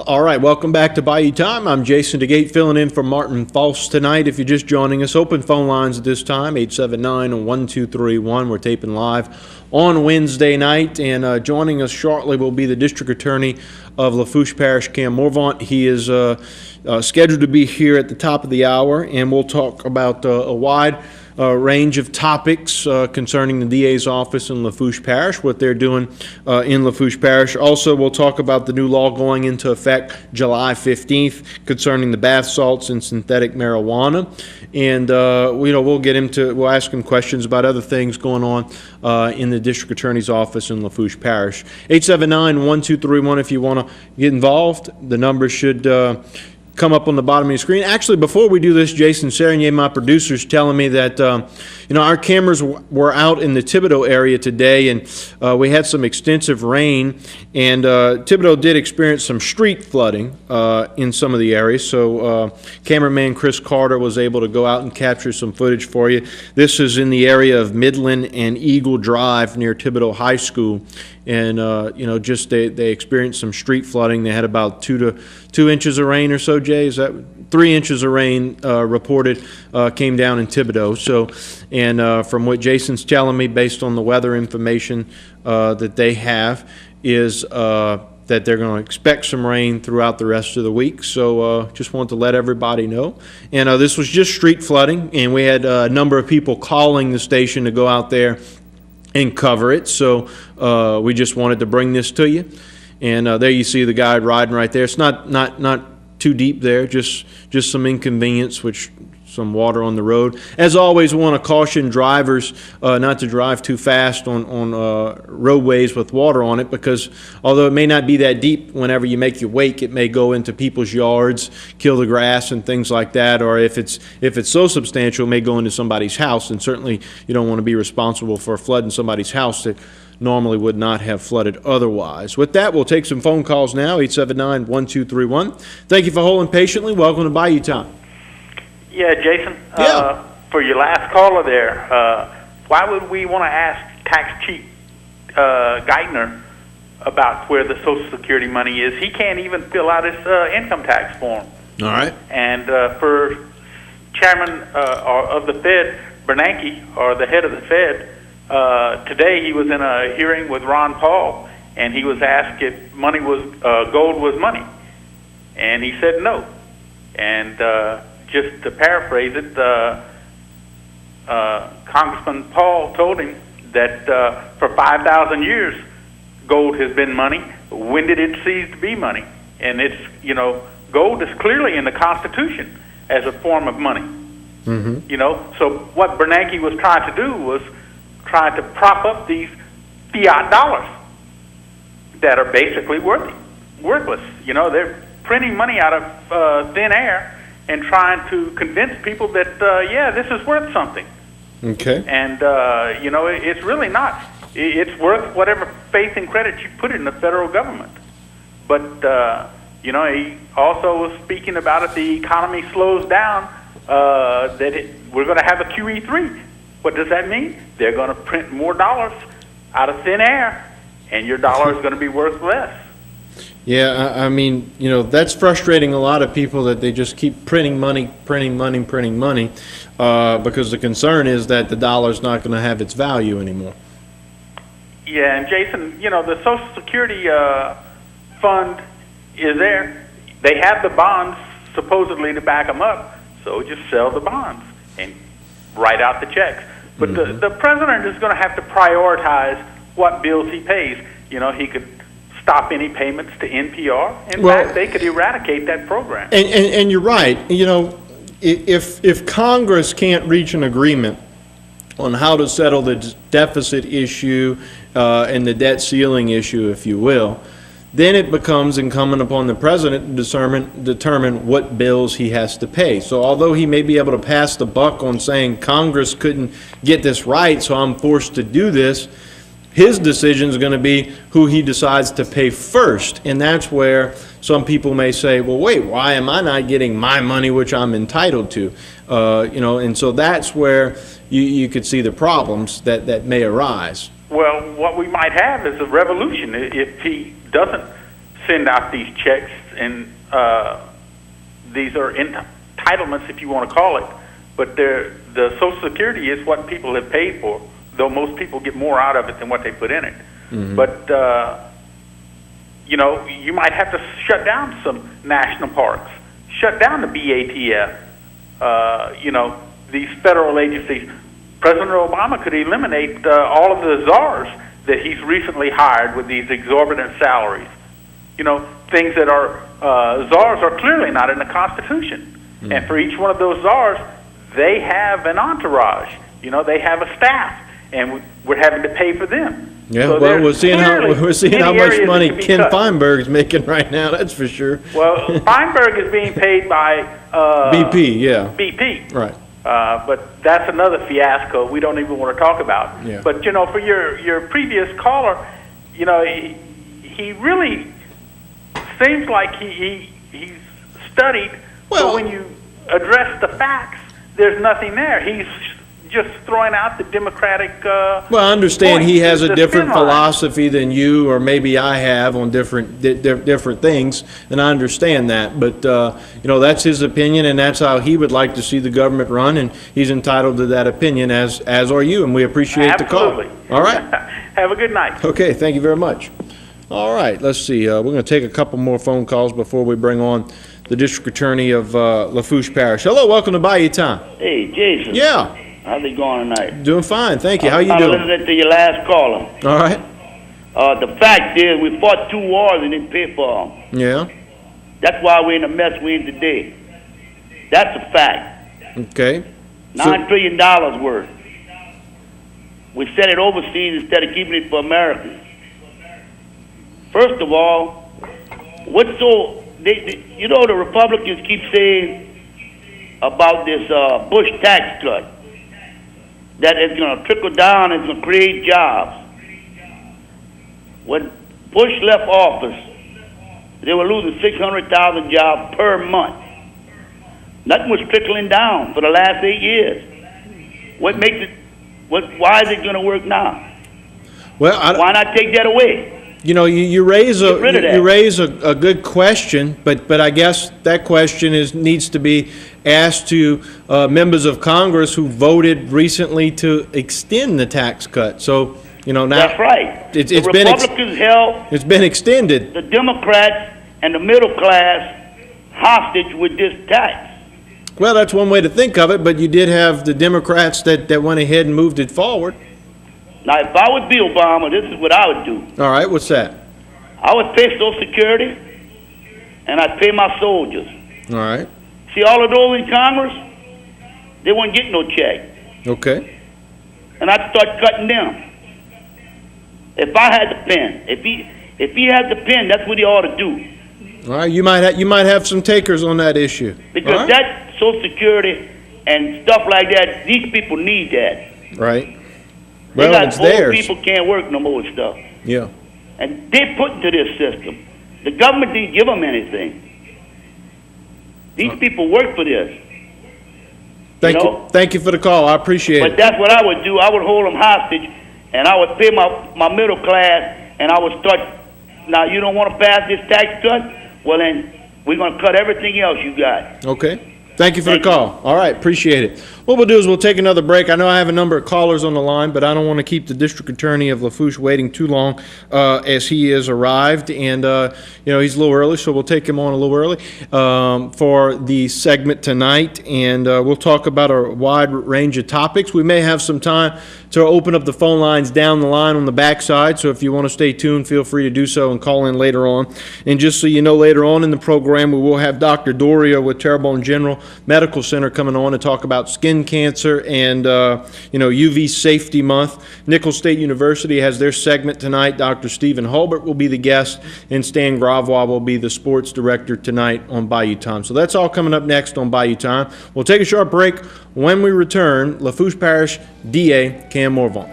All right, welcome back to Bayou Time. I'm Jason Dagate filling in for Martin False tonight. If you're just joining us, open phone lines at this time, 879-1231. We're taping live on Wednesday night, and joining us shortly will be the District Attorney of Lafourche Parish, Cam Morvant. He is scheduled to be here at the top of the hour, and we'll talk about a wide range of topics concerning the DA's office in Lafourche Parish, what they're doing in Lafourche Parish. Also, we'll talk about the new law going into effect July 15th concerning the bath salts and synthetic marijuana. And we'll ask him questions about other things going on in the District Attorney's office in Lafourche Parish. 879-1231 if you want to get involved. The number should come up on the bottom of your screen. Actually, before we do this, Jason Serenier, my producer, is telling me that our cameras were out in the Thibodaux area today, and we had some extensive rain, and Thibodaux did experience some street flooding in some of the areas. So cameraman Chris Carter was able to go out and capture some footage for you. This is in the area of Midland and Eagle Drive near Thibodaux High School. And they experienced some street flooding. They had about 2 inches of rain or so. Jay, is that 3 inches of rain reported came down in Thibodaux? So, and from what Jason's telling me, based on the weather information that they have, is that they're going to expect some rain throughout the rest of the week. So just want to let everybody know. And this was just street flooding, and we had a number of people calling the station to go out there and cover it. So we just wanted to bring this to you. And there you see the guy riding right there. It's not too deep there, just some inconvenience, which some water on the road. As always, we want to caution drivers not to drive too fast on roadways with water on it, because although it may not be that deep, whenever you make your wake, it may go into people's yards, kill the grass and things like that, or if it's so substantial, it may go into somebody's house, and certainly you don't want to be responsible for flooding somebody's house that normally would not have flooded otherwise. With that, we'll take some phone calls now, 879-1231. Thank you for holding patiently. Welcome to Bayou Time. Yeah, Jason, for your last caller there, why would we want to ask Tax Chief Geithner about where the Social Security money is? He can't even fill out his income tax form. All right. And for Chairman of the Fed, Bernanke, or the head of the Fed, today he was in a hearing with Ron Paul, and he was asked if gold was money, and he said no. And just to paraphrase it, Congressman Paul told him that for 5,000 years, gold has been money. When did it cease to be money? And it's, gold is clearly in the Constitution as a form of money. Mm-hmm. So what Bernanke was trying to do was trying to prop up these fiat dollars that are basically worthless. They're printing money out of thin air and trying to convince people that, this is worth something. Okay. And, it's really not. It's worth whatever faith and credit you put in the federal government. But, he also was speaking about if the economy slows down, we're going to have a QE3. What does that mean? They're going to print more dollars out of thin air, and your dollar is going to be worth less. Yeah, I mean, that's frustrating a lot of people, that they just keep printing money, because the concern is that the dollar's not going to have its value anymore. Yeah, and Jason, the Social Security fund is there. They have the bonds supposedly to back them up, so just sell the bonds and write out the checks. But the president is going to have to prioritize what bills he pays. He could stop any payments to NPR. In fact, they could eradicate that program. And you're right. If Congress can't reach an agreement on how to settle the deficit issue and the debt ceiling issue, if you will, then it becomes incumbent upon the president to determine what bills he has to pay. So although he may be able to pass the buck on saying Congress couldn't get this right, so I'm forced to do this, his decision is going to be who he decides to pay first. And that's where some people may say, well, wait, why am I not getting my money, which I'm entitled to? And so that's where you could see the problems that may arise. Well, what we might have is a revolution if he doesn't send out these checks, and these are entitlements, if you want to call it. But the Social Security is what people have paid for, though most people get more out of it than what they put in it. Mm-hmm. But you know, you might have to shut down some national parks, shut down the BATF. You know, these federal agencies. President Obama could eliminate all of the czars that he's recently hired with these exorbitant salaries. You know, things that are czars are clearly not in the Constitution. Mm. And for each one of those czars, they have an entourage. You know, they have a staff, and we're having to pay for them. Yeah, so well, we're seeing how much money Ken Feinberg is making right now. That's for sure. Well, Feinberg is being paid by BP. Yeah. BP. Right. But that's another fiasco we don't even want to talk about. Yeah. But, you know, for your previous caller, you know, he really seems like he's studied, but when you address the facts, there's nothing there. He's just throwing out the Democratic well, I understand he has a different philosophy than you or maybe I have on different things, and I understand that. But, you know, that's his opinion, and that's how he would like to see the government run, and he's entitled to that opinion, as are you, and we appreciate the call. All right? Have a good night. Okay, thank you very much. All right, let's see. We're going to take a couple more phone calls before we bring on the District Attorney of Lafourche Parish. Hello, welcome to Bayou Time. Hey, Jason. Yeah. How's it going tonight? Doing fine, thank you. How you doing? I'm listening to your last caller. All right. The fact is, we fought 2 wars and didn't pay for them. Yeah. That's why we're in the mess we're in today. That's a fact. Okay. $9 trillion worth. We sent it overseas instead of keeping it for Americans. First of all, you know, the Republicans keep saying about this Bush tax cut, that it's going to trickle down and it's going to create jobs. When Bush left office, they were losing 600,000 jobs per month. Nothing was trickling down for the last 8 years. What makes it? Why is it going to work now? Well, why not take that away? You know, you raise a good question, but I guess that question needs to be asked to members of Congress who voted recently to extend the tax cut. So, you know, now that's right. It's the Republicans held it's been extended. The Democrats and the middle class hostage with this tax. Well, that's one way to think of it, but you did have the Democrats that went ahead and moved it forward. Now, if I would be Obama, this is what I would do. All right, what's that? I would pay Social Security, and I'd pay my soldiers. All right. See all of those in Congress? They wouldn't get no check. Okay. And I'd start cutting them. If I had the pen, if he had the pen, that's what he ought to do. All right, you might have some takers on that issue. Because that Social Security and stuff like that, these people need that. Right. Well, it's theirs. People can't work no more stuff. Yeah. And they put into this system. The government didn't give them anything. These people work for this. Thank you for the call. I appreciate it. But that's what I would do. I would hold them hostage, and I would pay my middle class, and I would start. Now, you don't want to pass this tax cut? Well, then we're going to cut everything else you got. Okay. Thank you for the call. All right, appreciate it. What we'll do is we'll take another break. I know I have a number of callers on the line, but I don't want to keep the District Attorney of Lafourche waiting too long as he has arrived. And, you know, he's a little early, so we'll take him on a little early for the segment tonight. And we'll talk about a wide range of topics. We may have some time to open up the phone lines down the line on the backside. So if you want to stay tuned, feel free to do so and call in later on. And just so you know, later on in the program, we will have Dr. Doria with Terrebonne General Medical Center coming on to talk about skin cancer and, you know, UV Safety Month. Nicholls State University has their segment tonight. Dr. Stephen Hulbert will be the guest, and Stan Gravois will be the sports director tonight on Bayou Time. So that's all coming up next on Bayou Time. We'll take a short break. When we return, Lafourche Parish DA Cam Morvant.